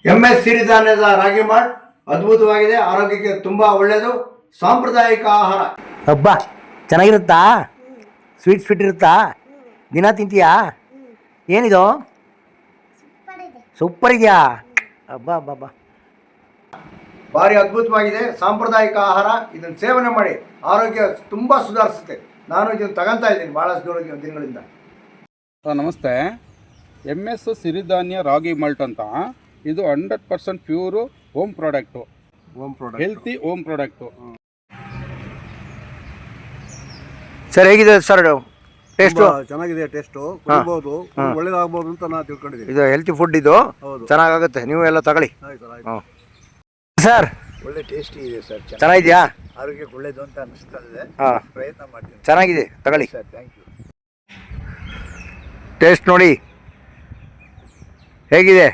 MS ಸಿರಿಧಾನ್ಯದ ರಾಗಿ malt ಅದ್ಭುತವಾಗಿದೆ, ಆರೋಗ್ಯಕ್ಕೆ ತುಂಬ ಒಳ್ಳೆಯದು, ಸಾಂಪ್ರದಾಯಿಕ ಆಹಾರ. ಹಬ್ಬ ಚೆನ್ನಾಗಿರುತ್ತಾ? ಸ್ವೀಟ್ ಇರುತ್ತಾ? ದಿನ ತಿಂತೀಯಾ? ಏನಿದು ಸೂಪರ್ ಇದೆಯಾ? ಹಬ್ಬ ಹಬ್ಬ ಭಾರಿ ಅದ್ಭುತವಾಗಿದೆ, ಸಾಂಪ್ರದಾಯಿಕ ಆಹಾರ. ಇದನ್ನು ಸೇವನೆ ಮಾಡಿ ಆರೋಗ್ಯ ತುಂಬ ಸುಧಾರಿಸುತ್ತೆ. ನಾನು ಇದನ್ನು ತಗೊತಾ ಇದ್ದೀನಿ ಭಾಳಷ್ಟು ದಿನಗಳಿಂದ. ನಮಸ್ತೆ. MS ಸಿರಿಧಾನ್ಯ ರಾಗಿ ಮಾಲ್ಟ್ ಅಂತ. ಇದು 100% pure home product, healthy home product. Sir ಹೇಗಿದೆ ಸರ್ ಟೇಸ್ಟು? ಚೆನ್ನಾಗಿದೆ, ಟೇಸ್ಟು ಕುಡಿಬಹುದು, ಒಳ್ಳೇದಾಗಬಹುದು ಅಂತ ನಾನು ತಿಳ್ಕೊಂಡಿದ್ದೀನಿ. ಇದು ಹೆಲ್ತಿ ಫುಡ್, ಇದು ಚೆನ್ನಾಗುತ್ತೆ, ನೀವು ಎಲ್ಲ ತಗೊಳ್ಳಿ. ಸರ್ ಒಳ್ಳೆ ಟೇಸ್ಟಿ ಇದೆ ಸರ್, ಚೆನ್ನಾಗಿದೆಯಾ? ಆರೋಗ್ಯಕ್ಕೆ ಒಳ್ಳೇದು ಅಂತ ಅನಿಸ್ತಾ ಇದೆ. ಪ್ರಯತ್ನ ಮಾಡ್ತೀನಿ. ಚೆನ್ನಾಗಿದೆ, ತಗೊಳ್ಳಿ ಸರ್. Thank you. ಟೇಸ್ಟ್ ನೋಡಿ ಹೇಗಿದೆ.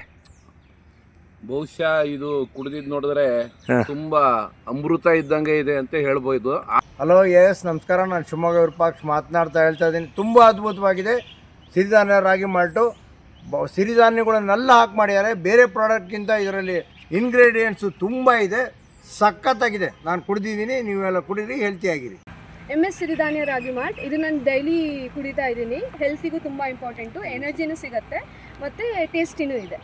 ಬಹುಶಃ ಇದು ಕುಡಿದಿದ್ದು ನೋಡಿದ್ರೆ ತುಂಬಾ ಅಮೃತ ಇದ್ದಂಗೆ ಇದೆ ಅಂತ ಹೇಳ್ಬೋದು. ಹಲೋ, ಎಸ್ ನಮಸ್ಕಾರ. ನಾನು ಶಿವಮೊಗ್ಗ ವಿರೂಪಾಕ್ಷ ಹೇಳ್ತಾ ಇದ್ದೀನಿ. ತುಂಬ ಅದ್ಭುತವಾಗಿದೆ ಸಿರಿಧಾನ್ಯ ರಾಗಿ ಮಾಲ್ಟು. ಸಿರಿಧಾನ್ಯಗಳನ್ನೆಲ್ಲ ಹಾಕಿ ಮಾಡಿದ್ದಾರೆ, ಬೇರೆ ಪ್ರಾಡಕ್ಟ್ಗಿಂತ ಇದರಲ್ಲಿ ಇಂಗ್ರೀಡಿಯೆಂಟ್ಸು ತುಂಬ ಇದೆ, ಸಖತ್ತಾಗಿದೆ. ನಾನು ಕುಡಿದಿದ್ದೀನಿ, ನೀವೆಲ್ಲ ಕುಡೀರಿ, ಹೆಲ್ತಿ ಆಗಿರಿ. MS ಸಿರಿಧಾನ್ಯ ರಾಗಿ ಮಾಲ್ಟ್ ಇದು ನಾನು ಡೈಲಿ ಕುಡಿತಾ ಇದ್ದೀನಿ. ಹೆಲ್ತಿಗೂ ತುಂಬ ಇಂಪಾರ್ಟೆಂಟು, ಎನರ್ಜಿನೂ ಸಿಗುತ್ತೆ ಮತ್ತು ಟೇಸ್ಟಿನೂ ಇದೆ.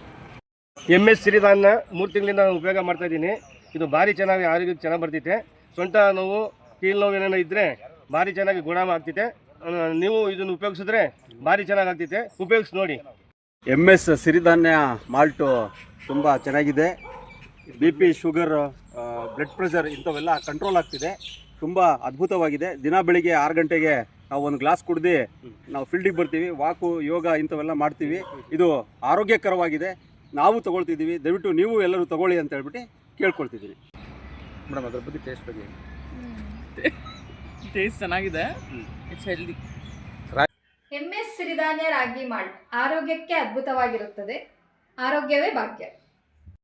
MS ಸಿರಿಧಾನ್ಯ 3 ತಿಂಗಳಿಂದ ನಾನು ಉಪಯೋಗ ಮಾಡ್ತಾ ಇದ್ದೀನಿ. ಇದು ಭಾರಿ ಚೆನ್ನಾಗಿ ಆರೋಗ್ಯಕ್ಕೆ ಚೆನ್ನಾಗಿ ಬರ್ತೈತೆ. ಸೊಂಟ ನೋವು, ಕೀಲು ನೋವು ಏನೇನೋ ಇದ್ದರೆ ಭಾರಿ ಚೆನ್ನಾಗಿ ಗುಣ ಆಗ್ತೈತೆ. ನೀವು ಇದನ್ನು ಉಪಯೋಗಿಸಿದ್ರೆ ಭಾರಿ ಚೆನ್ನಾಗಿ ಆಗ್ತೈತೆ, ಉಪಯೋಗಿಸಿ ನೋಡಿ. MS ಸಿರಿಧಾನ್ಯ ಮಾಲ್ಟು ತುಂಬ ಚೆನ್ನಾಗಿದೆ. BP, ಶುಗರ್, ಬ್ಲಡ್ ಪ್ರೆಷರ್ ಇಂಥವೆಲ್ಲ ಕಂಟ್ರೋಲ್ ಆಗ್ತಿದೆ. ತುಂಬ ಅದ್ಭುತವಾಗಿದೆ. ದಿನ ಬೆಳಿಗ್ಗೆ 6 ಗಂಟೆಗೆ ನಾವು ಒಂದು ಗ್ಲಾಸ್ ಕುಡ್ದು ನಾವು ಫೀಲ್ಡಿಗೆ ಬರ್ತೀವಿ, ವಾಕು, ಯೋಗ ಇಂಥವೆಲ್ಲ ಮಾಡ್ತೀವಿ. ಇದು ಆರೋಗ್ಯಕರವಾಗಿದೆ, ನಾವು ತೊಗೊಳ್ತಿದ್ದೀವಿ. ದಯವಿಟ್ಟು ನೀವು ಎಲ್ಲರೂ ತೊಗೊಳ್ಳಿ ಅಂತ ಹೇಳ್ಬಿಟ್ಟು ಕೇಳ್ಕೊಳ್ತಿದ್ದೀನಿ. ಮೇಡಮ್, ಅದ್ರ ಬಗ್ಗೆ ಟೇಸ್ಟ್ ಬಗ್ಗೆ ಟೇಸ್ಟ್ ಚೆನ್ನಾಗಿದೆ, ಇಟ್ಸ್ ಹೆಲ್ದಿ. MS ಸಿರಿಧಾನ್ಯ ರಾಗಿ ಮಾಲ್ಟ್ ಆರೋಗ್ಯಕ್ಕೆ ಅದ್ಭುತವಾಗಿರುತ್ತದೆ. ಆರೋಗ್ಯವೇ ಭಾಗ್ಯ.